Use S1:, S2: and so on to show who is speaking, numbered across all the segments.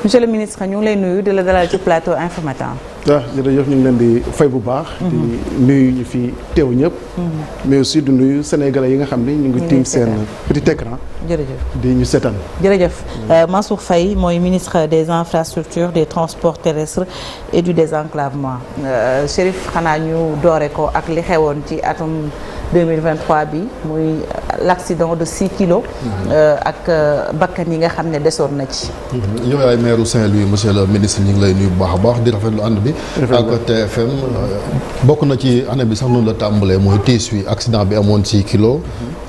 S1: monsieur le ministre ñu ngi lay nuyu di la dalal ci plateau Infos Matin.
S2: waaw jërëjëf ñu ngi leen di fay bu baax. di nuyu ñu fi teew ñëpp. mais aussi di nuyu sénégalais yi nga xam ne ñu ngi tiim seen petit écran.
S1: jërëjëf
S2: di ñu seetaan.
S1: jërëjëf Mansour Faye mooy ministre des infrastructures des transports terrestres et du désenclavement Chérif xanaa ñu doore ko ak li xewoon ci atum 2023 bi muy l'accident de 6 kilos. ak bakkan yi nga xam ne desoon na ci.
S3: yow yaay maire Saint-Louis monsieur le ministre ñu ngi lay nuyu bu baax a baax di rafetlu ànd bi. ak TFM bokk na ci année bi sax noonu la tàmbalee mooy tiis wi accident bi amoon 6 kilos.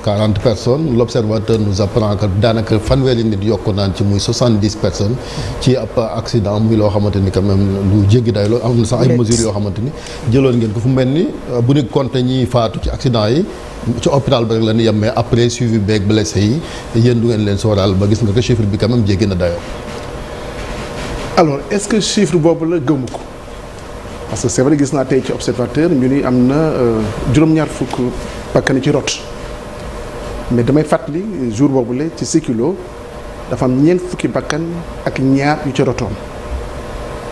S3: 40 personnes l'observateur nous apprend que daanaka fanweeri nit yokku naan ci muy 70 personnes ci ab accident muy loo xamante ni quand même lu jéggi day loolu am na sax ay mesures yoo xamante ni jëloon ngeen ko fu mel ni bu ñu compter ñi faatu ci accident yi ci hôpital ba rek la ñu yem mais après suivi beeg blessé yi yéen du ngeen leen sóoraal ba gis nga ko chiffre bi quand même jéggi na dayoo.
S2: alors est-ce que chiffre boobu la gëmu ko parce que c'est vrai gis naa tey ci observateur ñu ni am na juróom-ñaar fukk bakkan ci rot. mais damay fàttali jour boobu la ci 6 kilos dafa am ñeent fukki bakkan ak ñaar yu ci rotoon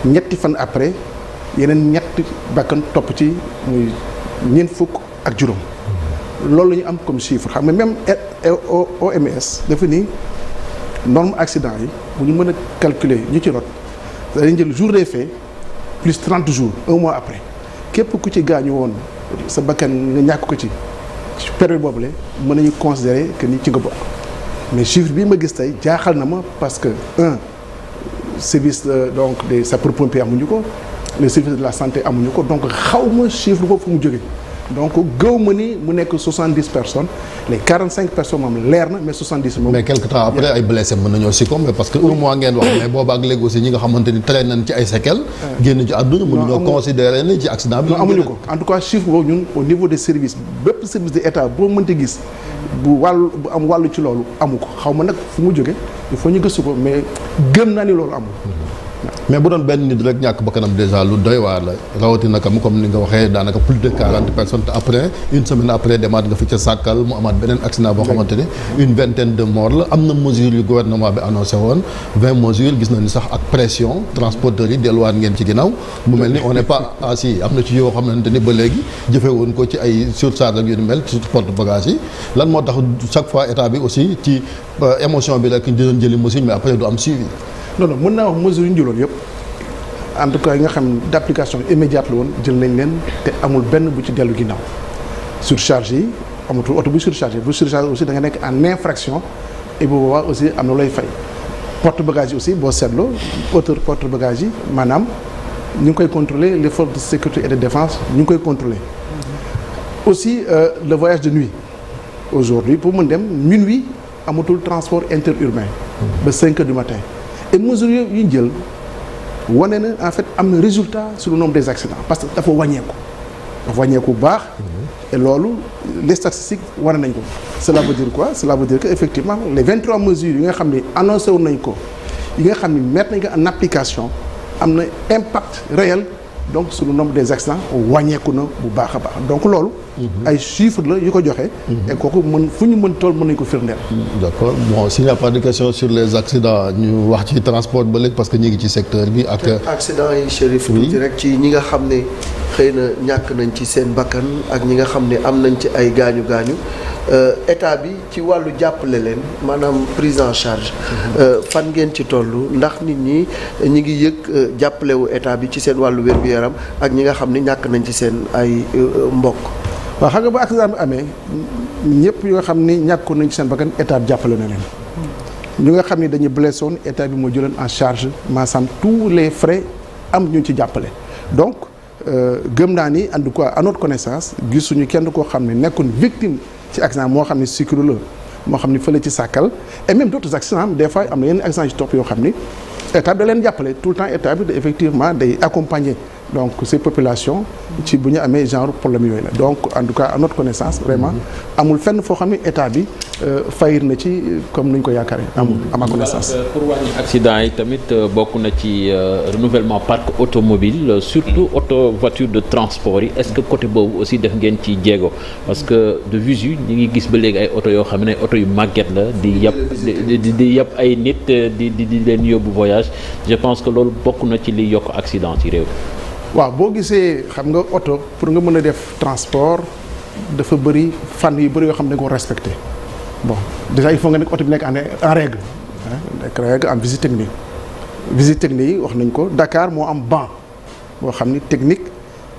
S2: ñetti fan après yeneen ñetti bakkan topp ci muy ñeent fukk ak juróom loolu la ñu am comme chiffre xam nga même OMS dafa ni norme accident yi bu ñu mën a calculer ñu ci rot dañuy jël jour des faits plus 30 jours un mois après képp ku ci gaañu woon sa bakkan nga ñàkk ko ci période boobu la mën nañu considérer que ni ci nga bokk mais chiffre bii ma gis tey jaaxal na ma parce que service donc des sapeurs-pompiers amuñu ko le service de la santé amuñu ko donc xaw ma chiffre boobu fu mu jógee donc gëw ma ni mu nekk 70 personnes les 45 personnes moom leer na mais 70 moom.
S3: mais quelque temps après ay blessés mën nañoo succomber parce que un mois ngeen wax mais booba ak léegi aussi ñi nga xamante ni traîné nañ ci ay séquelles. génn ci àdduna mënuñoo considérer ni ci accident bi.
S2: non amuñu ko en tout cas chiffre boobu ñun au niveau des services bépp service de état boo mënti gis bu am wàllu ci loolu amu ko xaw ma nag fu mu jógee il faut ñu gëstu ko mais gëm naa ni loolu amul.
S3: mais bu doon benn nit rek ñàkk bakkanam déjà lu doy waar la rawatina kam comme ni nga waxee daanaka plus de 40 personnes te après une semaine après demaat nga fi ca Sàkkal mu amaat beneen accident boo xamante ni une vingtaine de morts la am na mesures yu gouvernement bi annoncé woon 20 mesures gis na ni sax ak pression transporteurs yi delluwaat ngeen ci ginnaaw mu mel ni on n'est pas assis am na ci yoo xamante ni ba léegi jëfe woon ko ci ay surcharge ak yu ni mel surtout porte bagage yi lan moo tax chaque fois état bi aussi ci émotion bi rek dinañ jëli mesure mais après du am suivi.
S2: non mën naa wax mesures yu ñu jëloon yëpp en tout cas yi nga xam d'application immédiate la woon jël nañ leen te amul benn bu ci dellu ginnaaw surcharge yi amatul oto bu surchargé aussi da nga nekk en infraction et bu boobaa aussi am na looy fay porte bagage yi aussi boo seetloo hauteur porte bagage yi maanaam ñu ngi koy contrôler les forces de sécurité et de défense ñu ngi koy contrôler aussi le voyage de nuit aujourd'hui pour mën dem minuit amatul transport interurbain ba 5 heures du matin et mesures yu ñu jël wane na en fait am na résultat sur le nombre des accidents parce que dafa wàññeeku bu baax et loolu les statistiques wane nañ ko cela veut dire quoi cela veut dire que effectivement les 23 mesures yi nga xam ne annoncé woon nañ ko yi nga xam ne mettre nañ ko en application am na impact réel donc sur le nombre des accidents wàññeeku na bu baax a baax donc loolu ay chiffres la yu ko joxe. et kooku fu ñu mën tool mën nañu ko firndeel.
S3: d'accord bon s'il n'y a pas de question sur les accidents ñu wax ci transport ba léegi parce que ñu ngi ci secteur bi ak.
S4: accident yi Chérif tuuti rek ci ñi nga xam ne xëy na ñàkk nañ ci seen bakkan ak ñi nga xam ne am nañ ci ay gaañu état bi ci wàllu jàppale leen maanaam prise en charge. fan ngeen ci toll ndax nit ñi ñi ngi yëg jàppalewu état bi ci seen wàllu wér-gu-yaram ak ñi nga xam ne ñàkk nañ ci seen ay mbokk.
S2: waaw xam nga ba accident bi amee ñëpp yoo xam ni ñàkkoon nañ ci seen bakkan état bi jàppale na leen ñu nga xam ni dañuy blessé woon état bi moo jëloon en charge maanaam tous les frais am ñu ci jàppale donc gëm naa ni en tout cas à notre connaissance gisuñu kenn koo xam ne nekkoon victime ci accident moo xam ne Sikiro la moo xam ni fële ci Sàkkal et même d'autres accidents des fois am na yenn accidents ci topp yoo xam ni état bi da leen jàppale tout le temps état bi effectivement day accompagner donc ces populations ci bu ñu amee genre problème yooyu la donc en tout cas à notre connaissance vraiment amul fenn foo xam ne état bi faillir na ci comme nuñ ko yaakaaree. amul à ma connaissance.
S5: pour wàññi accident yi tamit bokk na ci renouvellement parc automobile surtout voiture de transport yi est-ce que côté boobu aussi def ngeen ci jéego parce que de visu ñu ngi gis ba léegi ay oto yoo xam ne oto yu màgget la di yàpp ay nit di leen yóbbu voyage je pense que loolu bokk na ci liy yokk accident ci réew.
S2: waaw boo gisee xam nga oto pour nga mën a def transport dafa bëri fànn yu bëri yoo xam ne da nga ko respecté. bon déjà il faut nga nekk oto bi nekk en règle nekk règle en visite technique yi wax nañ ko Dakar moo am banc boo xam ni technique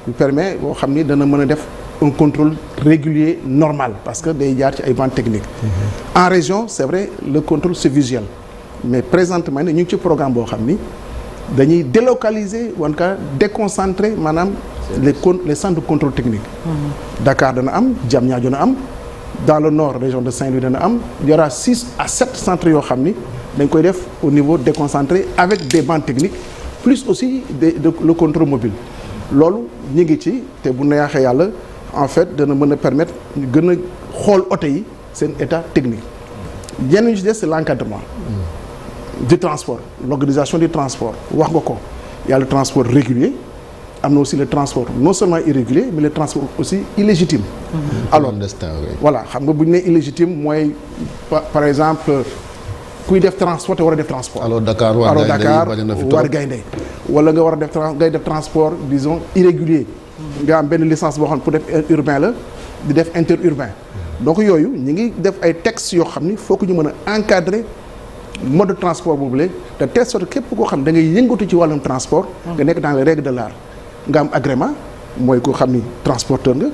S2: bu permet boo xam ni dana mën a def un contrôle régulier normal parce que day jaar ci ay banc technique en région c'est vrai le contrôle c'est visuel mais présentement ne ñu ngi ci programme boo xam ni dañuy délocaliser en tout cas déconcentrer maanaam les centres de contrôle technique Dakar dana am Diamniadio dana am dans le nord région de Saint-Louis dana am il y aura 6 à 7 centres yoo xam ni dañ koy def au niveau déconcentré avec des bancs techniques plus aussi le contrôle mobile loolu ñu ngi ci te bu neexee yàlla en fait dana mën a permettre ñu gën a xool oto yi seen état technique yenn ñu ci des c'est l'encadrement du transport l'organisation du transport wax nga ko y a le transport régulier am na aussi le transport non seulement irrégulier mais le transport aussi illégitime alors voilà xam nga bu ñu nee illégitime mooy par exemple kuy def transport te war a def transport alors Dakar war gaynde wala nga war a def ngay def transport disons irrégulier nga am benn licence boo xam ne pour def urbain la di def interurbain donc yooyu ñu ngi def ay textes yoo xam ni faut que ñu mën a encadrer mode de transport boobule de telle sorte képp koo xam da ngay yëngatu ci wàllum transport nga nekk dans les règles de l'art nga am agrément mooy koo xam ni transporteur nga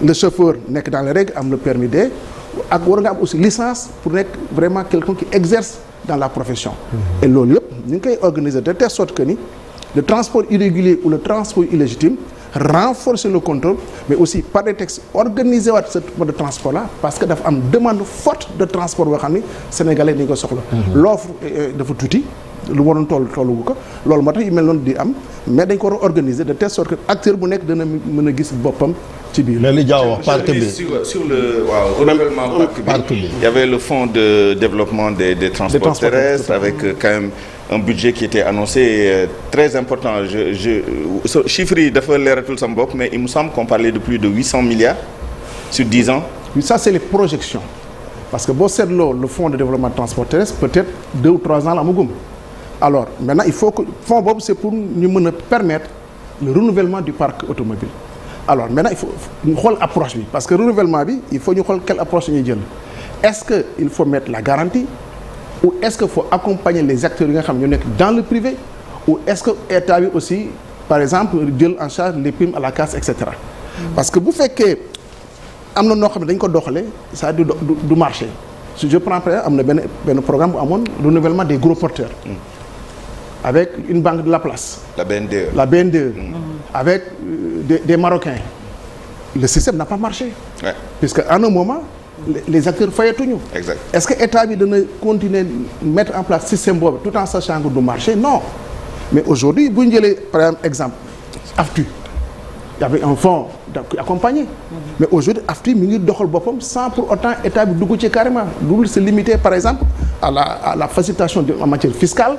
S2: le chauffeur nekk dans les règles am le permis D ak war nga am aussi licence pour nekk vraiment quelqu'un qui exerce dans la profession et loolu yëpp ñu ngi koy organiser de telle sorte que ni le transport irrégulier ou le transport illégitime renforcer le contrôle mais aussi par des textes organiser waat ce mode de transport là parce que dafa am demande forte de transport boo xam ni sénégalais dañu ko soxla l'offre dafa tuuti lu waroon tollu ko loolu moo tax yu mel noonu di am mais dañ ko war a organiser de telle sorte que acteur bu nekk dana mën a gis boppam ci biir.
S3: mais li Diaw wax parc bi
S6: sur le renouvellement parc bi il y avait le fonds de développement des transports terrestres avec quand même un budget qui était annoncé très important chiffres yi dafa leeratul sama bopp mais il me semble qu'on parlait de plus de 800 milliards sur 10 ans.
S2: Oui, ça c'est les projections parce que boo seetloo le fonds de développement de transport terrestre peut-être 2 ou 3 ans la amagum alors maintenant il faut que fonds boobu c'est pour ñu mën a permettre le renouvellement du parc automobile alors maintenant il faut ñu xool approche bi parce que renouvellement bi il faut ñu xool quelle approche ñuy jël est-ce que il faut mettre la garantie ou est-ce que faut accompagner les acteurs yi nga xam ñu nekk dans le privé ou est-ce que état bi aussi par exemple jël en charge les primes à la casse et cetera parce que bu fekkee am na noo xam ne dañ ko doxalee c'est-à-dire du marché si je prends par exemple am na benn programme bu amoon renouvellement des gros porteurs avec une banque de la place
S6: la
S2: BNDE avec des Marocains le système n'a pas marché puisque à un moment les acteurs fayatuñu.
S6: Exact.
S2: Est-ce que état bi dana continuer mettre en place système boobu tout en sachant que du marché non mais aujourd'hui bu ñu jëlee par exemple AFTU il y avait un fonds accompagné mais aujourd'hui AFTU mi ngi doxal boppam sans pour autant état bi dugg ci carrément loolu c'est limité par exemple à la facilitation en matière fiscale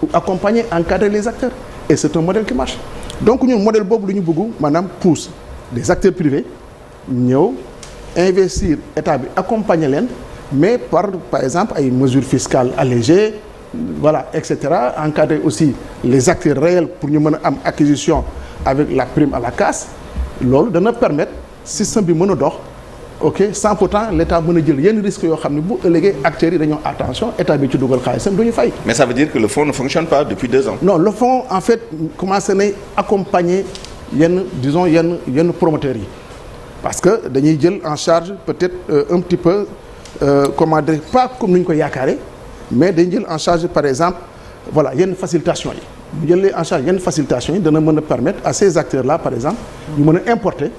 S2: ou accompagner encadrer les acteurs et c'est un modèle qui marche donc ñun modèle boobu lu ñu bëgg maanaam pousse des acteurs privés ñëw investir état bi accompagner leen mais par exemple ay mesures fiscales allégées voilà et cetera encadrer aussi les acteurs réels pour ñu mën a am acquisition avec la prime à la casse loolu dana permettre système bi mën a dox ok sans pourtant l'état mën a jël yenn risques yoo xam ne bu ëllëgee acteurs yi dañoo attention état bi ci dugal xaalisam du ñu fay.
S6: mais ça veut dire que le fonds ne fonctionne pas depuis 2 ans.
S2: non le fonds en fait commencé na accompagner yenn disons yenn promoteurs yi. parce que dañuy jël en charge peut-être un petit peu comment dire pas comme ni ñu ko yaakaare mais dañuy jël en charge par exemple voilà yenn facilitation yi bu jëlee en charge yenn facilitation yi dana mën a permettre à ces acteurs là par exemple ñu mën a importer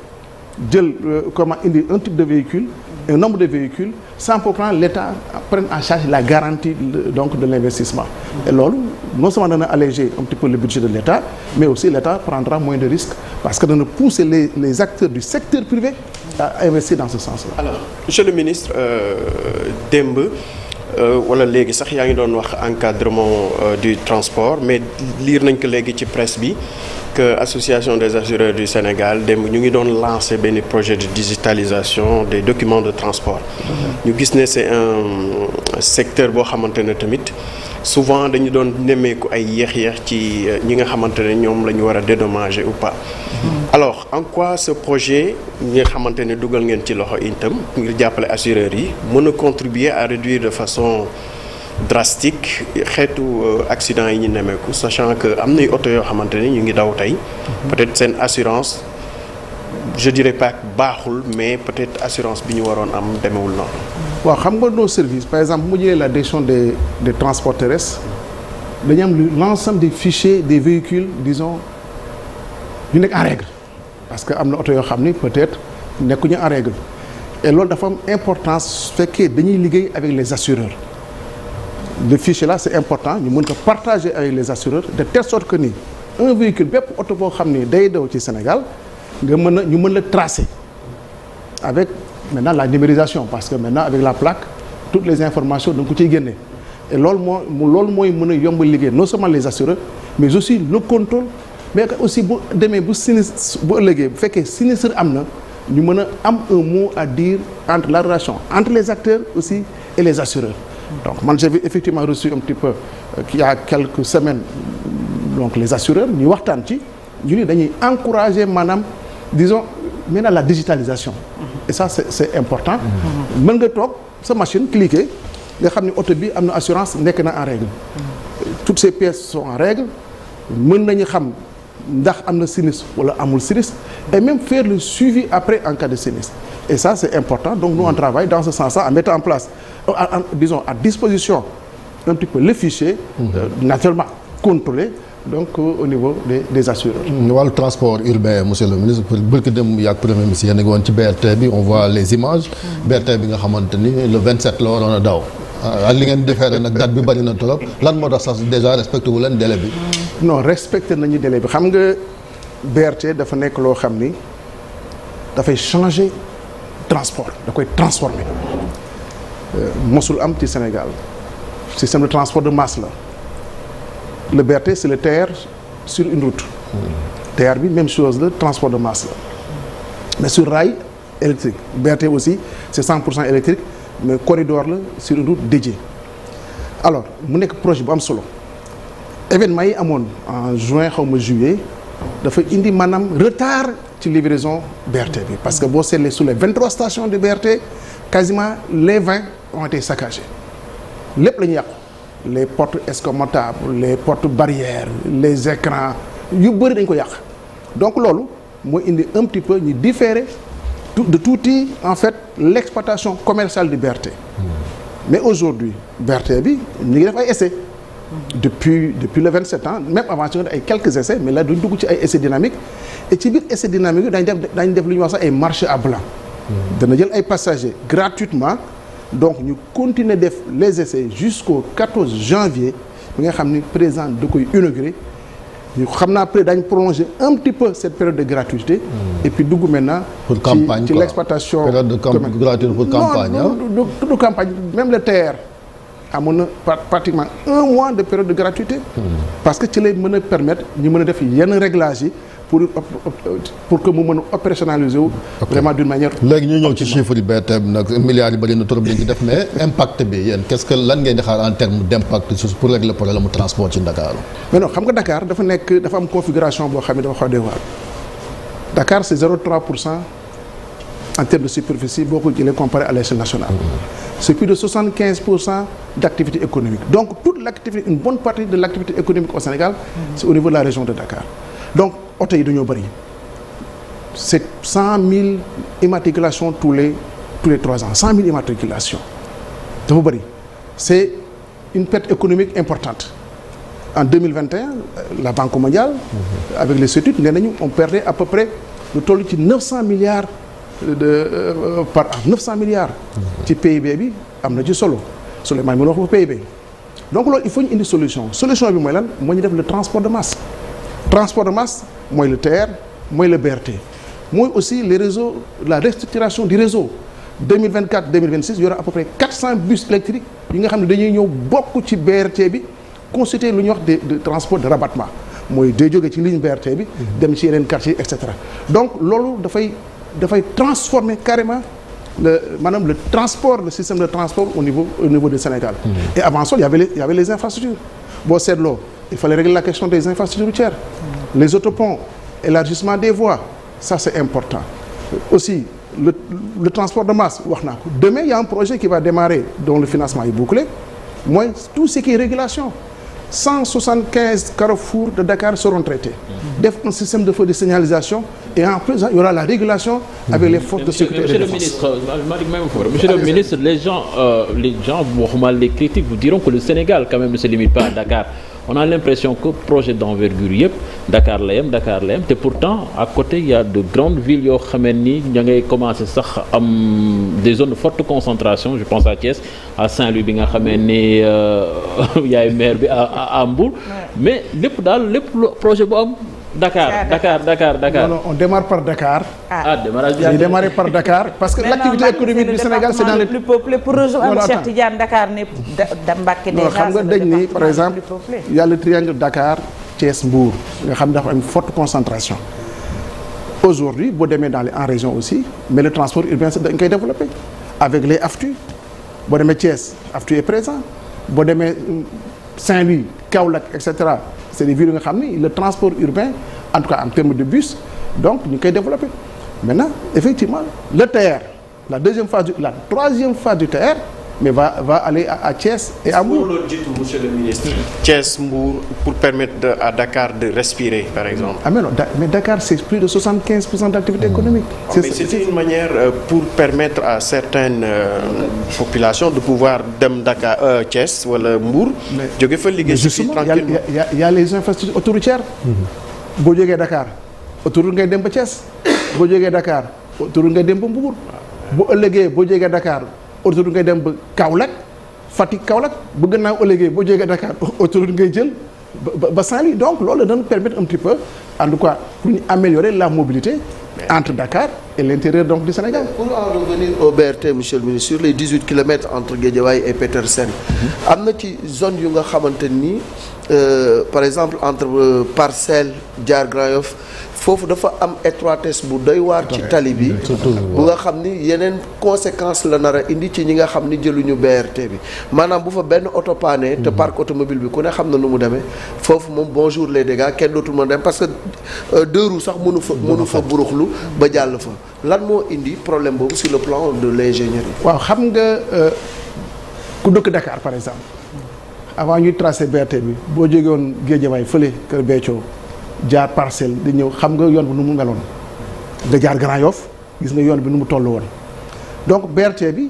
S2: jël comment indi un type de véhicule un nombre de véhicules sans pourtant l'État prenne en charge la garantie donc de l'investissement. Et loolu non seulement dana alléger un petit peu le budget de l'État, mais aussi l'État prendra moins de risques parce que dana pousser les acteurs du secteur privé à investir dans ce sens-là.
S7: Alors, monsieur le ministre, démb wala léegi sax yaa ngi doon wax encadrement du transport, mais lire nañ ko léegi ci presse bi que association des assureurs du Sénégal démb ñu ngi doon lancer benn projet de digitalisation des documents de transport. ñu gis ne c'est un secteur boo xamante ne tamit souvent dañu doon nemmeeku ay yéex-yéex ci ñi nga xamante ne ñoom la ñu war a dédommager ou pas. Alors en quoi ce projet ñi nga xamante ne dugal ngeen ci loxo itam ngir jàppale assureurs yi mën a contribuer à réduire de façon drastique xeetu accident yi ñu nemmeeku sachant que am nay oto yoo xamante ne ñu ngi daw tey peut-être seen assurance je dirais pas baaxul mais peut-être assurance bi ñu waroon am demewul noonu.
S2: waaw xam nga nos services par exemple bu ma jëlee la direction des transports terrestres dañu am l'ensemble des fichiers des véhicules disons yu nekk en règle parce que am na oto yoo xam ni peut-être nekkuñu en règle et loolu dafa am importance su fekkee dañuy liggéey avec les assureurs le fichier là c'est important ñu mën ko partager avec les assureurs de telle sorte que ni un véhicule bépp oto boo xam ni day daw ci Sénégal nga mën a ñu mën la tracer avec maintenant la numérisation parce que maintenant avec la plaque toutes les informations da nga ko ciy génne et loolu mooy mën a yomb liggéey non seulement les assureurs mais aussi le contrôle mais aussi bu demee bu sinistre bu ëllëgee bu fekkee sinistre am na ñu mën a am un mot à dire entre la relation entre les acteurs aussi et les assureurs. Donc man j'avais effectivement reçu un petit peu il y a quelques semaines donc les assureurs ñu waxtaan ci ñu ni dañuy encourager maanaam disons maintenant la digitalisation et ça c'est important. mën nga toog sa machine cliquer nga xam ni oto bi am na assurance nekk na en règle toutes ces pièces sont en règle mën nañu xam ndax am na sinistre wala amul sinistre et même faire le suivi après en cas de sinistre et ça c'est important donc nous on travaille dans ce sens-là en mettant en place disons à disposition un petit peu le fichier naturellement contrôlé donc au niveau des assureurs.
S3: wàllu transport urbain monsieur le ministre bërki dem yàgg premier ministre yéen a ngi woon ci BRT bi on voit les images BRT bi nga xamante ni le 27 la waroon a daw li ngeen defeere nag date bi bari na trop lan moo tax sax déjà respecté wu leen délai bi.
S2: non respecté nañu délai bi xam nga BRT dafa nekk loo xam ni dafay changer transport da koy transformer mosul am ci Sénégal système de transport de masse la le BRT c'est le TER sur une route TER bi même chose la transport de masse la mais sur rail électrique BRT aussi c'est 100% électrique mais corridor la sur une route dédiée alors mu nekk projet bu am solo événement yi amoon en juin xaw ma juillet dafa indi maanaam retard ci livraison BRT bi parce que boo seetlee sur les 23 stations de BRT quasiment les 20 ont été saccagées lépp la ñu yàqu les portes escamotables les portes barrières les écrans yu bëri dañ ko yàq donc loolu moo indi un petit peu ñu différer de tuuti en fait l'exploitation commerciale du BRT mais aujourd'hui BRT bi ñu ngi def ay essais depuis le 27 ans même avant ci ay quelques essais mais là duñ dugg ci ay essais dynamiques et ci biir essais dynamiques yi dañ def lu ñuy wax sax ay marché à blanc dana jël ay passagers gratuitement donc ñu continuer def les essais jusqu'au 14 janvier bi nga xam ni président da koy inaugurer ñu xam naa après dañ prolonger un petit peu cette période de gratuité et puis dugg maintenant
S3: pour campagne
S2: ci l'exploitation
S3: période de gratuité pour campagne
S2: du campagne même le TER amoon na pratiquement un mois de période de gratuité parce que ci lay mën a permettre ñu mën a def yenn réglages yi pour que mu mën a opérationnaliser wu vraiment d'une manière
S3: léegi ñu ñëw ci chiffre yi BRT bi nag milliards yi bëri na trop dañ ci def mais impact bi yéen qu'est-ce que lan ngeen di xaar en terme d'impact pour régler problème mu transport ci Dakar
S2: mais non xam nga Dakar dafa am configuration boo xam ne dafa xaw a doy waar Dakar c'est 0,3% en termes de superficie boo ko jëlee comparé à l'échelle nationale c'est plus de 75% d'activité économique donc toute l'activité une bonne partie de l'activité économique au Sénégal c'est au niveau de la région de Dakar donc oto yi dañoo bëri c'est 100 000 immatriculations tous les 3 ans 100 000 immatriculations dafa bëri c'est une perte économique importante en 2021 la Banque mondiale avec les études nee nañu on perdait à peu près lu toll ci 900 milliards par 900 milliards. ci PIB bi am na ci solo Souleymane mën wax ba PIB. donc loolu il faut ñu indi solution bi mooy lan moo ñu def le transport de masse. transport de masse mooy le TER mooy le BRT mooy aussi les réseaux la restructuration du réseau 2024-2026 il y aura à peu près 400 bus électriques yi nga xam ne dañuy ñëw bokk ci BRT bi constituer lu ñuy wax de transport de rabattement mooy day jóge ci ligne BRT bi dem ci yeneen quartier et cetera donc loolu dafay transformer carrément le transport le système de transport au niveau du Sénégal. Et avant ça il y avait les infrastructures boo seetloo il fallait régler la question des infrastructures routières les autoponts élargissement des voies ça c'est important aussi le transport de masse wax naa ko demain il y a un projet qui va démarrer dont le financement est bouclé mooy tout ce qui est régulation 175 carrefours de Dakar seront traités def un système de feu de signalisation et en plus il y aura la régulation avec les forces de sécurité et de défense.
S5: Monsieur le ministre, les gens les critiques vous diront que le Sénégal quand même ne se limite pas à Dakar. On a l'impression que projet d'envergure yëpp Dakar la yem te pourtant à côté il y a de grandes villes yoo xamee ni ña ngay commencer sax am des zones de forte concentration je pense à Thiès à Saint-Louis bi nga xamee ni yaay maire bi à Mbour mais lépp projet bu am Dakar.
S2: Non, on démarre par Dakar.
S5: Démarrage bi.
S2: On démarre par Dakar parce que l'activité économique du Sénégal c'est dans les
S1: plus peuplé pour rejoindre Cheikh Tidiane Dakar ne Mbacké déjà.
S2: xam nga dañ ni par exemple il y a le triangle Dakar Thiès Mbour nga xam dafa am une forte concentration. Aujourd'hui boo demee en région aussi mais le transport urbain dañ koy développer avec les AFTU boo demee Thiès AFTU est présent boo demee Saint-Louis Kaolack et cetera. C'est des villes nga xam ni le transport urbain en tout cas en termes de bus donc ñu koy développer maintenant effectivement le TER la troisième phase du TER mais va aller à Thiès et à Mbour.
S7: loolu jiitu monsieur le ministre. Thiès Mbour pour permettre à Dakar de respirer par exemple.
S2: Mais Dakar c'est plus de 75% d'activité économique.
S7: C'est une manière pour permettre à certaines populations de pouvoir dem Dakar Thiès wala Mbour. jóge fa liggéey ci tranquillement
S2: il y a les infrastructures autoroutières. boo jógee Dakar autoroute ngay dem ba Thiès. boo jógee Dakar autoroute ngay dem ba Mbour. bu ëllëgee boo jógee Dakar. autoroute ngay dem ba Kaolack Fatick Kaolack bu gannaaw ëllëgee boo jógee Dakar autoroute ngay jël ba Saint-Louis donc loolu dañu permettre un petit peu en tout cas pour ñu améliorer la mobilité entre Dakar et l'intérieur donc du Sénégal.
S4: Pour en revenir au BRT monsieur le ministre sur les 18 kilomètres entre Guédiawaye et Petersen am na ci zone yu nga xamante ni par exemple entre Parcelles jaar Grand Yoff foofu dafa am étroitesse bu doy waar ci tali bi bu nga xam ni yeneen conséquence la nar a indi ci ñi nga xam ni jëluñu BRT bi maanaam bu fa benn oto paane te parc automobile bi ku ne xam na nu mu demee foofu moom bonjour les dégâts kenn dootul mën dem parce que deux roues sax mënu fa buruxlu ba jàll fa lan moo indi problème boobu sur le plan de l'ingénierie.
S2: waaw xam nga ku dëkk Dakar par exemple avant ñuy tracer BRT bi boo jógee woon Guédiawaye fële Kër Béthio jaar Parcelles di ñëw xam nga yoon bi nu mu meloon nga jaar Grand Yoff gis nga yoon bi nu mu toll woon donc BRT bi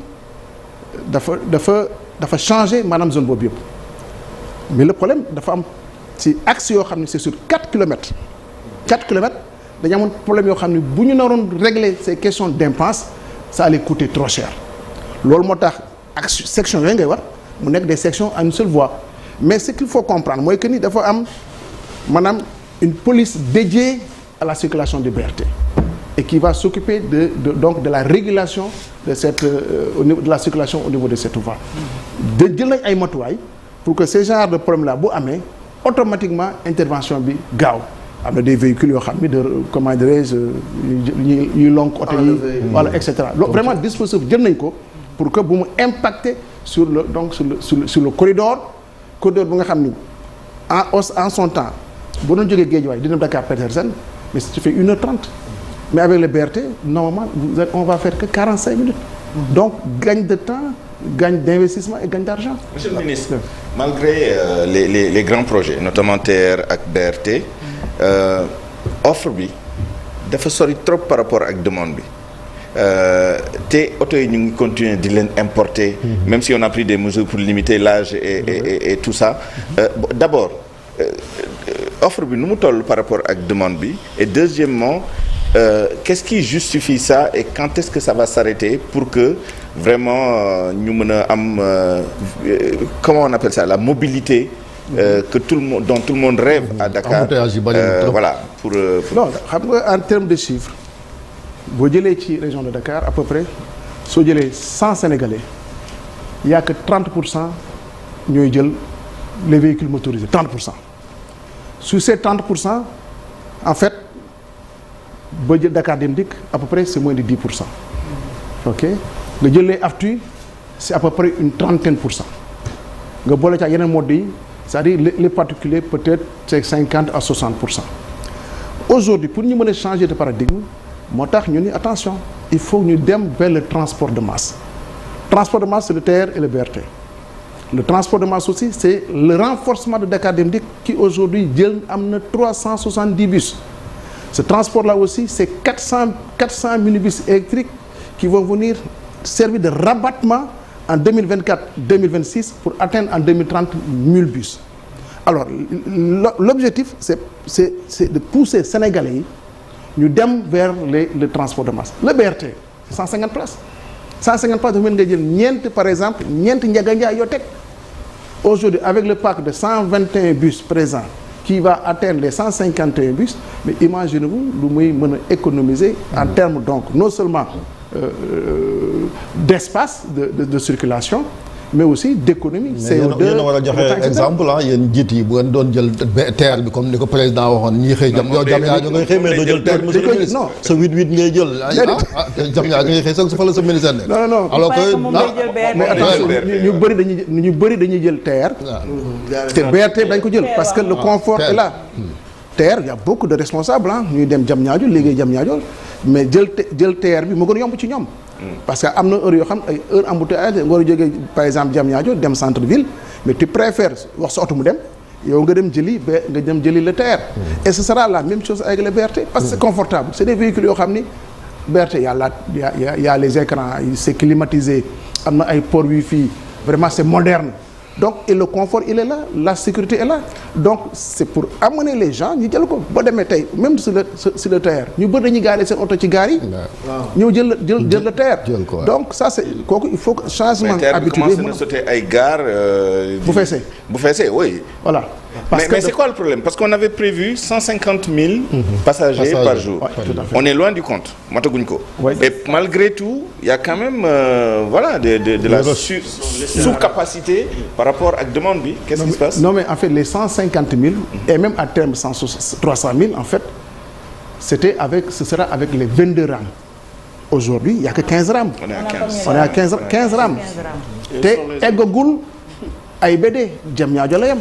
S2: dafa changer maanaam zone boobu yëpp mais le problème dafa am ci axe yoo xam ne c'est sur 4 kilomètres dañu amoon problème yoo xam ne bu ñu naroon régler ces questions d'impasse ça allait coûter trop cher loolu moo tax ak section yooyu ngay wax mu nekk des sections à une seule voie mais ce qu'il faut comprendre mooy que ni dafa am maanaam une police dédiée à la circulation du BRT et qui va s'occuper donc de la régulation de cette au niveau de la circulation au niveau de cette voie jël nañ ay matuwaay pour que ce genre de problème là bu amee automatiquement intervention bi gaaw am na des véhicules yoo xam ni comment dirais-je ñuy lonk oto yi voilà et cetera vraiment dispositif jël nañ ko pour que bu mu impacter sur le corridor bu nga xam ni en son temps boo doon jógee Guédiawaye dina Dakar Petersen mais si tu fais 1h30 mais avec le BRT normalement on va faire que 45 minutes donc gagne de temps gagne d'investissement et gagne d'argent.
S6: Monsieur le ministre, malgré les grands projets notamment TER ak BRT offre bi dafa sori trop par rapport ak demande bi te oto yi ñu ngi continuer di leen importer même si on a pris des mesures pour limiter l'âge et tout ça d'abord offre bi nu mu toll par rapport ak demande bi et deuxièmement qu'est-ce qui justifie ça et quand est-ce que ça va s'arrêter pour que vraiment ñu mën a am comment on appelle ça, la mobilité que dont tout le monde rêve à Dakar. Voilà pour
S2: non xam nga en termes de chiffres boo jëlee ci région de Dakar à peu près soo jëlee 100 Sénégalais il y a que 30% ñooy jël les véhicules motorisés 30%. Sur ces 30% en fait boo jël Dakar Dem Dikk à peu près c'est moins de 10%. ok nga jël les AFTU c'est à peu près une 30%. nga boole ca yeneen modes yi c'est-à-dire les particuliers peut-être c'est 50 à 60%. Aujourd'hui pour ñu mën a changer de paradigme moo tax ñu ni attention il faut ñu dem vers le transport de masse. Transport de masse c'est le TER et le BRT. Le transport de masse aussi c'est le renforcement de Dakar Dem Dikk qui aujourd'hui jël am na 370 bus. Ce transport-là aussi c'est 400 minibus électriques qui vont venir servir de rabattement en 2024-2026 pour atteindre en 2030 1000 bus. Alors l'objectif c'est de pousser Sénégalais yi ñu dem vers le transport de masse. Le BRT 150 places 150 places dafa mel nga jël ñeent par exemple ñeent Ndiaga Ndiaye yoo teg aujourd'hui avec le parc de 121 bus présents qui va atteindre les 151 bus mais imaginez-vous lu muy mën a économiser en termes donc non seulement d'espace de circulation mais aussi d'économie. CO2
S3: yéen a war a joxe exemple ah yéen njiit yi bu ngeen doon jël TER bi comme ni ko président waxoon ñii xëy jam yaa ngay xëy mais doo jël TER monsieur le ministre sa 88 ngay jël jam yaa ngay xëy sax su fa la sa ministère nekk
S2: non alors que mais attention ñu bëri dañuy jël TER te BRT dañ ko jël parce que le confort est là. TER y a beaucoup de responsables ñuy dem Diamniadio liggéey Diamniadio mais jël TER bi moo gën a yomb ci ñoom. parce que am na heure yoo xam ay heure embouteillage nga war a jógee par exemple Diamniadio dem centre ville mais tu préfères wax sa oto mu dem yow nga dem jëli le TER. Et ce sera la même chose avec le BRT parce que c'est confortable c'est des véhicules yoo xam ni BRT y a les écrans c'est climatisé am na ay port Wi-Fi vraiment c'est moderne. Donc et le confort il est là la sécurité est là donc c'est pour amener les gens ñu jël ko boo demee tey même sur le TER ñu bëri dañuy gaare seen oto ci gaar yi. ñëw jël le TER. donc ça c'est kooku il faut que changement habitude
S6: commencé na sauter ay gaar.
S2: bu feesee oui. voilà.
S6: Mais c'est quoi le problème? Parce qu'on avait prévu 150 000 passagers par jour.
S2: Ouais,
S6: on est loin du compte. Mataguñ ko.
S2: Ouais.
S6: Et malgré tout, il y a quand même de la sous-capacité par rapport à la demande bi. Qu'est-ce qui se passe?
S2: Non mais en fait les 150 000 et même à terme 300 000 en fait ce sera avec les 22 rames. Aujourd'hui, il y a que 15 rames. On est à 15 rames. Te eggagul AIBD Diamniadio la yem.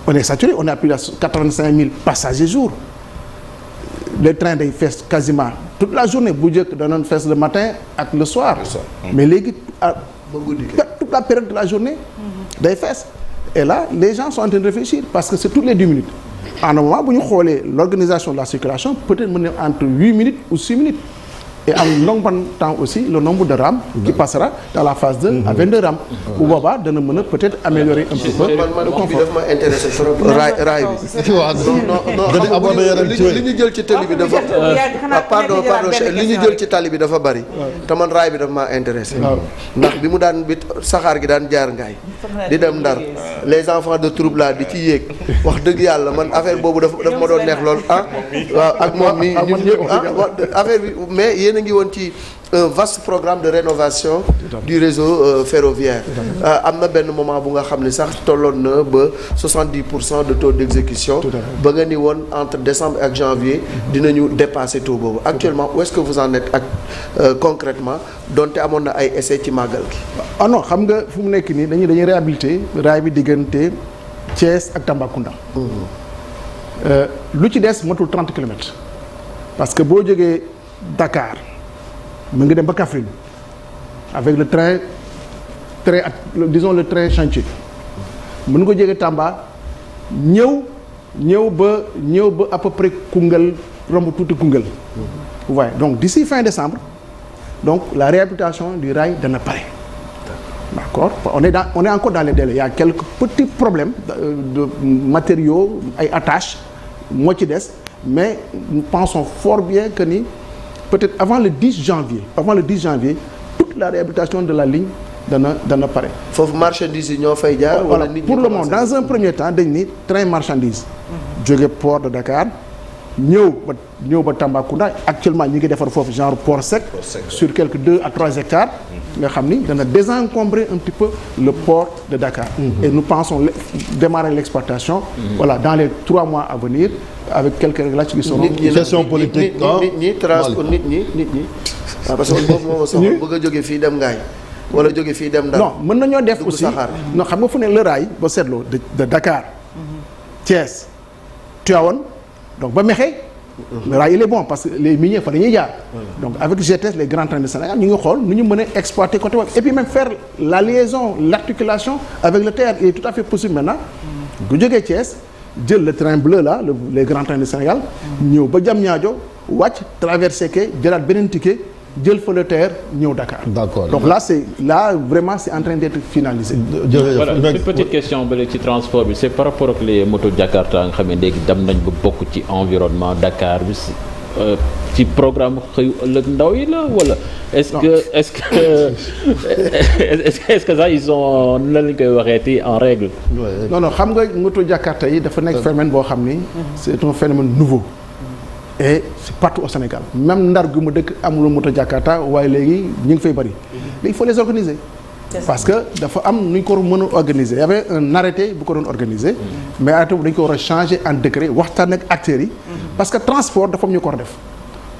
S2: On est saturé, on a plus de 85 000 passagers jour. Les trains day fees quasiment toute la journée bu njëkk danoon fees le matin ak le soir. Mais léegi toute la période de la journée day fees. Et là les gens sont en train de réfléchir parce que c'est toutes les 10 minutes. En un moment bu ñu xoolee l'organisation de la circulation peut-être mën na entre 8 minutes ou 6 minutes. Et en long temps aussi le nombre de rames qui passera dans la phase 2 à 22 rames. bu boobaa dana mën a peut-être améliorer un peu le confort.
S4: daf ma intéressé trop raay bi. non li ñu jël ci tali bi dafa. pardon li ñu jël ci tali bi dafa bari. te man raay bi daf maa intéressé. ndax bi mu daan bi saxaar gi daan jaar ngaay di dem Ndar les enfants de troupe là di ci yéeg wax dëgg yàlla man affaire boobu daf ma doon neex lool waaw ak moom mi ñun ñëpp affaire bi mais yéen a ngi woon ci un vaste programme de rénovation du réseau ferroviaire. am na benn moment bu nga xam ne sax tolloon na ba 70% de taux d'exécution. ba nga ni woon entre décembre ak janvier dinañu dépasser taux boobu. Actuellement où est-ce que vous en êtes ak concrètement donte amoon na ay essais ci màggal gi.
S2: ah non xam nga fu mu nekk nii dañuy réhabiliter raay bi diggante Thiès ak Tambacounda. lu ci des matul 30 kilomètres. parce que boo jógee Dakar mu ngi dem ba Kaffrine avec le train disons le train chantier mën nga ko jógee Tamba ñëw ba à peu près Koungheul romb tuuti Koungheul. vous voyez donc d'ici fin décembre donc la réhabilitation du rail dana pare. D'accord, on est encore dans les délais. Il y a quelques petits problèmes de matériaux ay attaches moo ci des mais nous pensons fort bien que ni peut-être avant le 10 janvier toute la réhabilitation de la ligne dana pare.
S4: foofu marchandise yi ñoo fay jaar.
S2: voilà pour le moment dans un premier temps dañ ni train marchandise. jóge port de Dakar ñëw ba Tambacounda actuellement ñi ngi defar foofu genre port sec. Sur quelques 2 à 3 hectares. nga xam ni dana désencombrer un petit peu le port de Dakar. Et nous pensons démarrer l'exploitation. Voilà dans les 3 mois à venir avec quelques réglages qui seront.
S3: gestion politique
S4: nit ñi transport nit ñi. waaw parce que boobu moo soxla bëgg a jóge fii dem Ngaye wala jóge fii dem Ndar.
S2: non mën nañoo def aussi non xam nga fu ne le rail ba seetloo de Dakar. Thiès Tivaouane donc ba Mékhé. le rail il est bon parce que les miniers fa dañuy jaar. donc avec GTS les grands trains de Sénégal ñu ngi xool nu ñu mën a exploiter côté boobu et puis même faire la liaison l'articulation avec le TER il est tout à fait possible maintenant. bu jógee Thiès jël le train bleu là les grands trains de Sénégal. ñëw ba Diamniadio wàcc traversé ke jëlaat beneen ticket. jël fa le TER ñëw Dakar.
S3: D'accord.
S2: Donc là vraiment c'est en train d'être finalisé.
S5: Voilà une petite question ba ci transport bi c'est par rapport ak les motos Jakarta nga xam ne léegi dem nañ ba bokk ci environnement Dakar bi ci programme xëyu ëllëg ndaw yi la wala. est-ce que ça ils sont lan lañ koy waxeeti en règle.
S2: non xam nga moto Jakarta yi dafa nekk phénomène boo xam ni. c'est un phénomène nouveau. et c'est partout au Sénégal même Ndar gu ma dëkk amul moto Jakarta waaye léegi ñu ngi fay bari. il faut les organiser. parce que dafa am nu ñu ko mën a organiser y avait un arrêté bu ko doon organiser. mais arrêté bu dañu ko war a changer en décret waxtaan ak acteurs yi. parce que transport dafa am ñu ko war a def.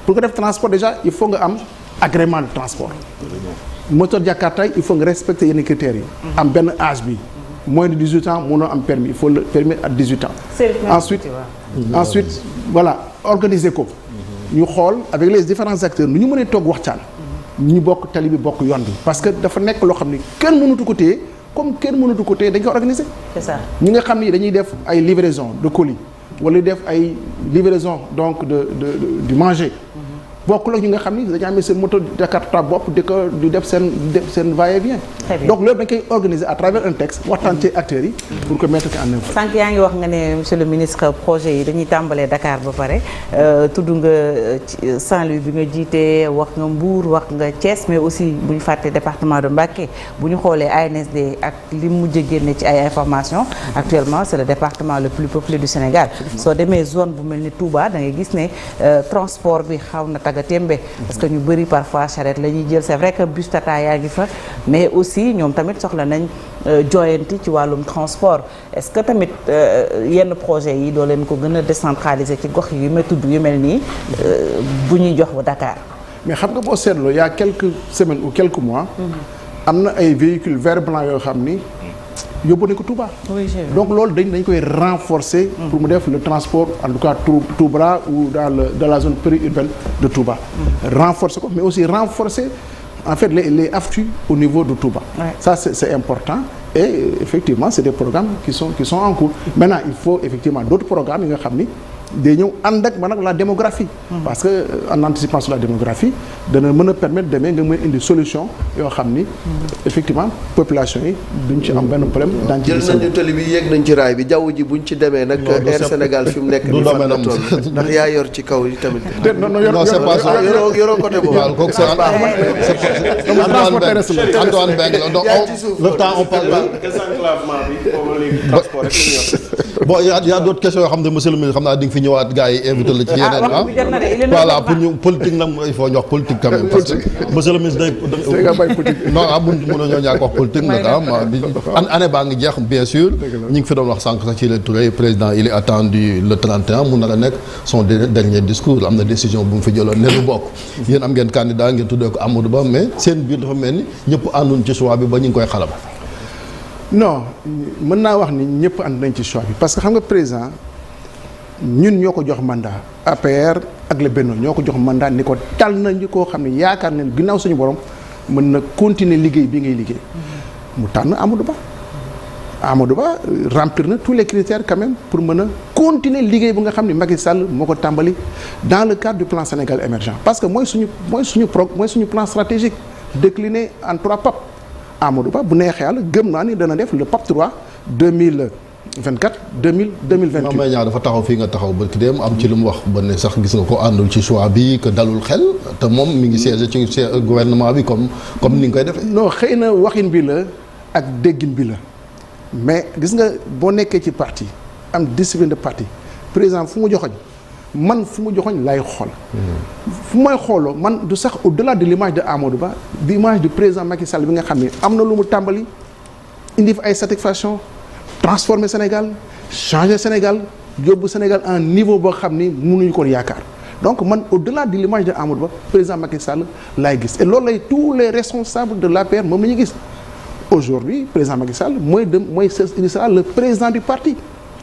S2: pour nga def transport déjà il faut nga am agrément de transport. moto Jakarta il faut nga respecter yenn critères yi. am benn âge bi. moins de 18 ans mënoo am permis il faut le permis à 18 ans. ensuite voilà organiser ko. ñu xool avec les différents acteurs nu ñu mënee toog waxtaan. ñu bokk tali bi bokk yoon bi. parce que dafa nekk loo xam ni kenn mënatu ko téye comme kenn mënatu ko téye dañ ko organiser.
S1: c'est ça
S2: ñi nga xam ni dañuy def ay livraison de colis wala def ay livraison donc du manger. bokkul ak ñi nga xam ni dañu amee seen moto Jakarta bopp di def seen va-et-vient. donc loolu dañ koy organiser à travers un texte waxtaan ci acteurs yi. pour que mettre ko en œuvre.
S1: sànq yaa ngi wax nga ne monsieur le ministre projet yi dañuy tàmbalee Dakar ba pare tudd nga Saint-Louis bi nga jiite wax nga Mbour wax nga Thiès mais aussi bu ñu fàtte département de Mbacké bu ñu xoolee ANSD ak li mujj a génne ci ay informations actuellement c'est le département le plus peuplé du Sénégal. soo demee zone bu mel ni Touba da ngay gis ne transport bi xaw na tembe parce que ñu bëri parfois charrette la ñuy jël c'est vrai que bus Tata yaa ngi fa mais aussi ñoom tamit soxla nañ joyanti ci wàllum transport est-ce que tamit yenn projet yi doo leen ko gën a décentraliser ci gox yu ma tudd yu mel nii bu ñuy jox ba Dakar.
S2: mais xam nga boo seetloo il y a quelques semaines ou quelques mois. am na ay véhicules vert blanc yoo xam ni yóbbu nañ ko Touba. donc loolu dañ koy renforcer. pour mu def le transport en tout cas Touba ou dans la zone périurbaine de Touba. renforcer ko mais aussi renforcer en fait les AFTU au niveau de Touba. ça c'est important et effectivement c'est des programmes qui sont en cours. maintenant il faut effectivement d'autres programmes yi nga xam ni day ñëw ànd ak maanaam la démographie. parce que en anticipant sur la démographie dana mën a permettre demee nga mën indi solution yoo xam ni. effectivement population yi duñ ci am benn problème. daañu ci
S4: jël nañu tali bi yéeg nañ ci raay bi jaww ji buñ ci demee nag. Air Sénégal fi mu nekk nii fan la toll ndax yaa yor ci kaw yi tamit.
S3: non c'est pas ça
S4: yoroo côté boobu.
S3: waaw kooku c'est Antoine Mbengue donc le temps on parle.
S7: désenclavement bi boobu léegi transport rek la ñuy wax.
S3: bon y a d'autres questions yoo xam ne monsieur le ministre xam naa di nga fi ñëwaat gars yi invité la ci yeneen voilà pour ñu politique nag il faut ñu wax politique quand même parce que monsieur le ministre day non mënoo ñoo ñàkk wax politique nag année baa ngi jeex bien sûr ñi ngi fi doon wax sànq sax ci leen Touré président il est attendu le 31 mun na nekk son dernier discours am na décision bu mu fi jëloon ne lu bokk yéen am ngeen candidat ngeen tuddee ko Amadou Ba mais seen biir dafa mel ni ñëpp ànduñ ci choix bi ba ñu ngi koy xalam.
S2: non mën naa wax ni ñëpp ànd nañ ci choix bi parce que xam nga président ñun ñoo ko jox mandat APR ak le Benno ñoo ko jox mandat ni ko tal nañu koo xam ne yaakaar nañ ginnaaw suñu borom mën na continuer liggéey bi ngay liggéey mu tànn Amadou Ba remplir na tous les critères quand même pour mën a continuer liggéey bu nga xam ne Macky Sall moo ko tàmbali dans le cadre du plan Sénégal émergent parce que mooy suñu plan stratégique décliné en 3 PAP. Amadou Ba bu neexee yàlla gëm naa ni dana def le PAP 3 2024 2028.
S3: Mame Mbaye Niang dafa taxaw fii nga taxaw ba ki dem am ci lu mu wax ba ne sax gis nga ko àndul ci choix bi que dalul xel te moom mi ngi siège ci gouvernement bi comme ni nga koy defee.
S2: non xëy na waxin bi la ak déggin bi la mais gis nga boo nekkee ci parti am discipline de parti président fu mu joxoñ man fu mu joxoñ lay xool. fu may xooloo man du sax au-delà de l'image de Amadou Ba l'image du président Macky Sall bi nga xam ne am na lu mu tàmbali indi fa ay satisfaction transformer Sénégal changer Sénégal yóbbu Sénégal à un niveau boo xam ni mënuñu ko yaakaar donc man au-delà de l'image de Amadou Ba président Macky Sall laay gis et loolu lay tous les responsables de l'APR moom la ñu gis aujourd'hui président Macky Sall mooy il sera le président du parti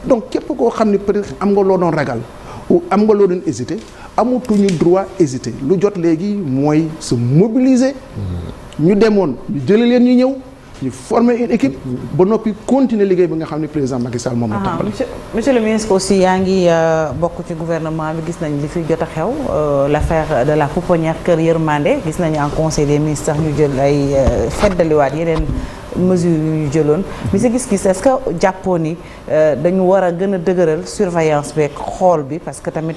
S2: donc képp koo xam ni peut-être am nga loo doon ragal ou am nga loo doon hésiter amatuñu droit hésiter lu jot léegi mooy se mobiliser ñu demoon ñu jëlee leen ñu ñëw ñu former une équipe ba noppi continuer liggéey bi nga xam ne président Macky Sall moom la tàmbali.
S1: monsieur le ministre aussi yaa ngi bokk ci gouvernement bi gis nañ li fi jot a xew l'affaire de la pouponnière Kër Yërmande gis nañu en conseil des ministres sax ñu jël ay feddaliwaat yeneen mesures yu ñu jëloon mi sa gis-gis est-ce que jàppoo ni dañu war a gën a dëgëral surveillance beeg xool bi parce que tamit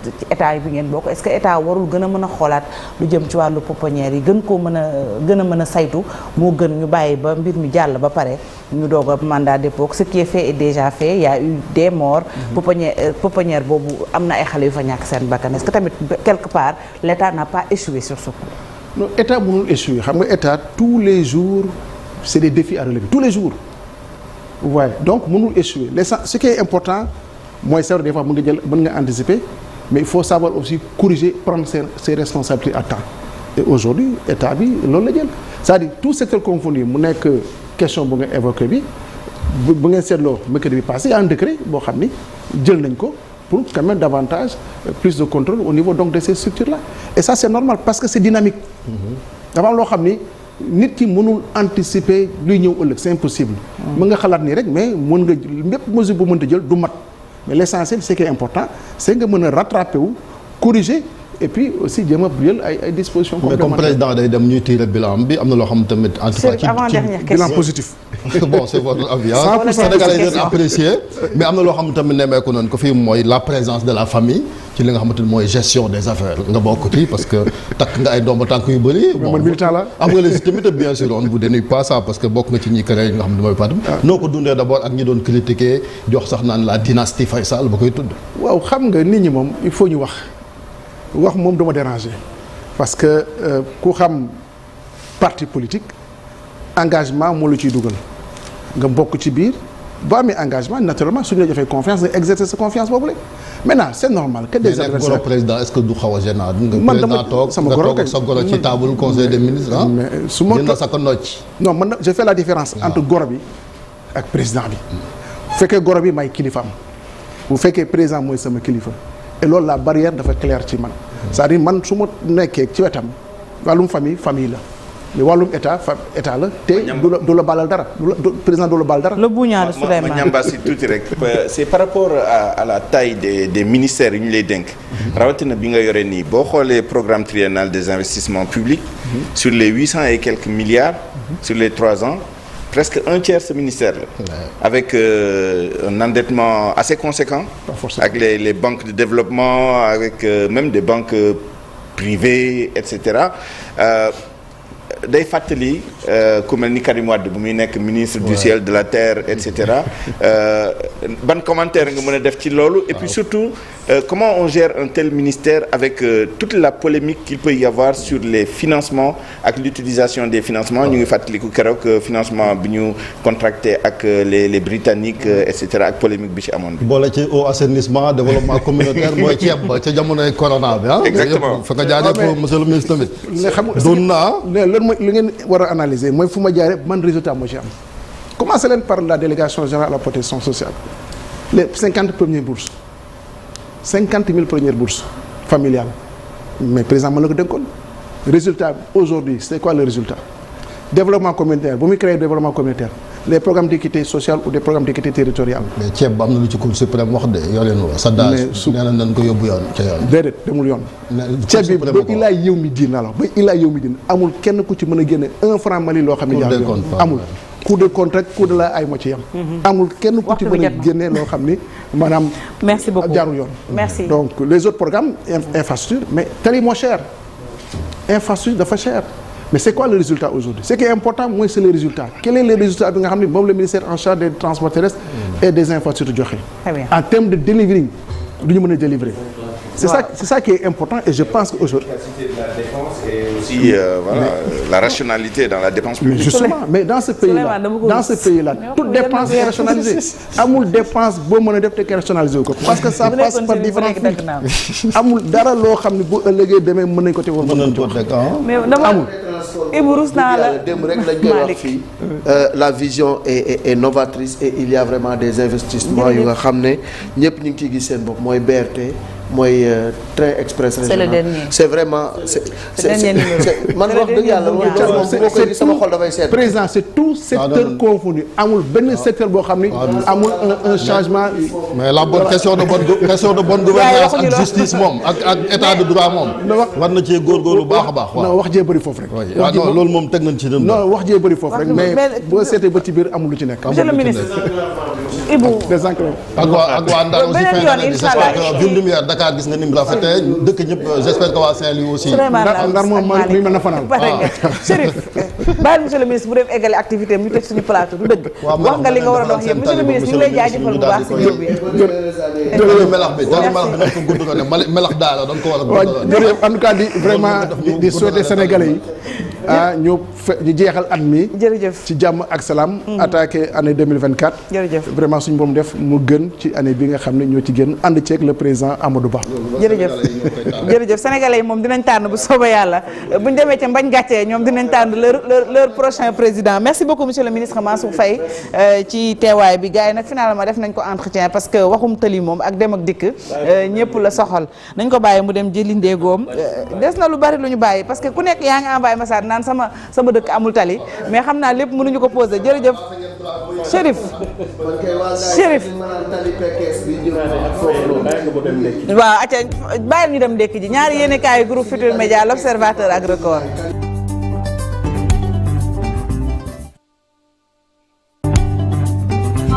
S1: ci état bi ngeen bokk est-ce que état warul gën a mën a xoolaat lu jëm ci wàllu pouponnière yi gën koo mën a saytu moo gën ñu bàyyi ba mbir mi jàll ba pare ñu doog a mandat dépôt ce qui est fait est déjà fait il y a eu des morts pouponnière boobu am na ay xale yu fa ñàkk seen bakkan est-ce que tamit quelque part l'état n'a pas échoué sur ce coup.
S2: non état mënul échouer xam nga état tous les jours c'est des défis à relever tous les jours waaye donc mënul échouer ce qui est important mooy c'est vrai des fois mën nga anticiper mais il faut savoir aussi corriger prendre ses responsabilités à temps et aujourd'hui état bi loolu la jël c'est-à-dire tout secteur confondu mu nekk question bu nga évoqué bi bu ngeen seetloo mercredi bi passé y a un décret boo xam ni jël nañ ko pour quand même davantage plus de contrôle au niveau donc de ces structures là et ça c'est normal parce que c'est dynamique dafa am loo xam ni nit ki mënul anticiper luy ñëw ëllëg c'est impossible mën nga xalaat nii rek mais mën nga mépp mesure bu mënta jël du mat mais l'essentiel ce qui est important c'est nga mën a rattraper wu corriger et puis aussi jéem a jël ay dispositions
S3: mais comme président day dem ñuy tirer bilan bi am na loo xam tamit en tout cas ci
S2: bilan positif
S3: bon c'est votre avis Sénégal yi doon apprécier mais am na loo xam tamit nemmeeku noonu ko fii mooy la présence de la famille ci li nga xamante ni mooy gestion des affaires nga bokk ci parce que takk nga ay ndomba tànk yu bëri
S2: man militant la
S3: am nga légitimité bien sûr on vous dénie pas ça parce que bokk nga ci ñi créé nga xam ne mooy parti noo ko dundee d'abord ak ñi doon critiquer jox sax naan la dynastie Faye Sall ba koy tudd
S2: waaw xam nga nit ñi moom il faut ñu wax moom dama déranger parce que ku xam parti politique engagement moo la ciy dugal nga bokk ci biir boo amee engagement naturellement suñu la joxee confiance nga exercer sa confiance boobu la maintenant c'est normal que des adversaires
S3: goro président est-ce que du xaw a gênant
S2: man dama sama goro
S3: nga toog sa goro ci table conseil des ministres ah
S2: mais su ma
S3: jënd sa ko nocc
S2: non man je fais la différence entre goro bi ak président bi bu fekkee goro bi may kilifaam bu fekkee président mooy sama kilifa et loolu la barrière dafa claire ci man c'est-à-dire man su ma nekkee ci wetam wàllum famille la mais wàllum état la te du la balal dara président du la bal dara.
S1: le buñaar Souleymane
S6: ma ñambaasi tuuti rek. c'est par rapport à la taille des ministères yu ñu lay dénk. rawatina bi nga yore nii boo xoolee programme triennal des investissements publics. sur les 800 et quelques milliards. sur les 3 ans. presque un tiers ce ministère là. Avec un endettement assez conséquent. Avec les banques de développement avec même des banques privées et cetera. day fàttali ku mel ni Karim Wade bu muy nekk ministre du ciel de la terre et cetera ban commentaire nga mën a def ci loolu et puis surtout comment on gère un tel ministère avec toute la polémique qu'il peut y avoir sur les financements ak l'utilisation des financements ñu ngi fàttaliku keroog financement bi ñu contracté ak les britanniques et cetera ak polémique bi ci amoon bi
S3: boole ci au assainissement développement communautaire mooy ceeb ba ca jamonoy corona bi ah
S6: exactement
S3: fa nga jaajëf monsieur le ministre tamit doon naa
S2: li ngeen war a analyser mooy fu ma jaaree man résultat moo ci am commencé leen par la délégation générale à la protection sociale les 50 premières bourses 50 000 premières bourses familiales mais président ma la ko dénkoon résultat aujourd'hui c'est quoi le résultat développement communautaire bu muy créer développement communautaire les programmes d'équité sociale ou des programmes d'équité territoriale.
S3: mais ceeb ba am na lu ci Cour suprême wax de yoo leen wax. sa daas nee na nañ ko yóbbu yoon ca yoon.
S2: déedéet demul yoon. ceeb bi ba ilaa yow mi diin alors ba ilaa yow mi diin amul kenn ku ci mën a génne 1 franc Mali loo xam ne. amul coup de contre coup de la ay moo ci yam. amul kenn ku ci mën a génne loo xam ni maanaam.
S1: merci beaucoup
S2: jaarul yoon.
S1: merci
S2: donc les autres programmes infrastructure mais tali moo cher infrastructure dafa cher. mais c'est quoi le résultat aujourd'hui ce qui est important mooy c'est le résultat quel est le résultat bi nga xam ne moom le ministère en charge des transports terrestres et des infrastructures joxe. en termes de delivery du ñu mën a délivrer. c'est ça qui est important et je pense qu'aujourd'hui.
S6: La dépense et aussi la rationalité dans la dépense publique.
S2: Mais justement mais dans ce pays-là toute dépense est rationalisée amul dépense boo mën a def te ki rationalisé ko parce que ça passe par différents filtres amul dara loo xam ne bu ëllëgee demee mën nañ ko te woon amul.
S1: Ibou rus naa la
S4: démb rek lañ koy wax fii la vision est novatrice et il y a vraiment des investissements yu nga xam ne ñëpp ñu ngi ciy gis seen bopp mooy BRT mooy train express régional.
S1: c'est le dernier.
S4: c'est vraiment man wax dëgg yàlla moom boo koy gis sama xol dafay seet.
S2: président c'est tout secteur confondu amul benn secteur boo xam ni amul un changement.
S3: mais la bonne question de bonne gouvernance ak justice moom ak état de droit moom. war na cee góorgóorlu baax a baax.
S2: non wax jee bëri foofu rek.
S3: non loolu moom teg nañ ci dem.
S2: non wax jee bëri foofu rek mais boo seetee ba ci biir amul lu ci nekk.
S1: monsieur le ministre Ibou.
S3: ak waa Ndar aussi j'espère que Ville Lumière Dakar gis nga ni mu rafetee dëkk ñëpp j'espère que waa Saint-Louis aussi.
S2: Ndar moom mi mën na fanaan.
S1: Chérif bàyyi monsieur le ministre bu def eggale activité am ñu teg suñu plateau du dëgg. wax nga li nga war a dox yëpp monsieur le ministre ñu ngi lay jaajëfal bu baax si jiw bi.
S3: jërëjëf melax bi nag ko gudd ko ne melax daal doon ko war a gudd.
S2: jërëjëf en tout cas di vraiment di souhaiter Sénégalais yi ñu jeexal at mi.
S1: jërëjëf
S2: ci jàmm ak salaam. attaqué année 2024.
S1: jërëjëf
S2: vraiment suñu boom def mu gën ci année bi nga xam ne ñoo ci gën ànd ceeg le président Amadou Ba.
S1: jërëjëf sénégalais yi moom dinañ tànn bu soobee yàlla buñ demee ca mbañ gàccee ñoom dinañ tànn leur prochain président merci beaucoup monsieur le ministre Mansour Faye ci teewaay bi gars yi nag finalement def nañ ko entretien parce que waxum tëli moom ak dem ak dikk ñëpp la soxal nañ ko bàyyi mu dem jëli ndéegoom des na lu bari lu ñu bàyyi parce que ku nekk yaa ngi envoyé message naan sama dëkk amul tali mais xam naa lépp mënuñu ko poser jërëjëf Chérif waaw acca bàyyi ñu dem ndekki ji ñaari yéenekaay groupe Futurs Médias L'Observateur ak Record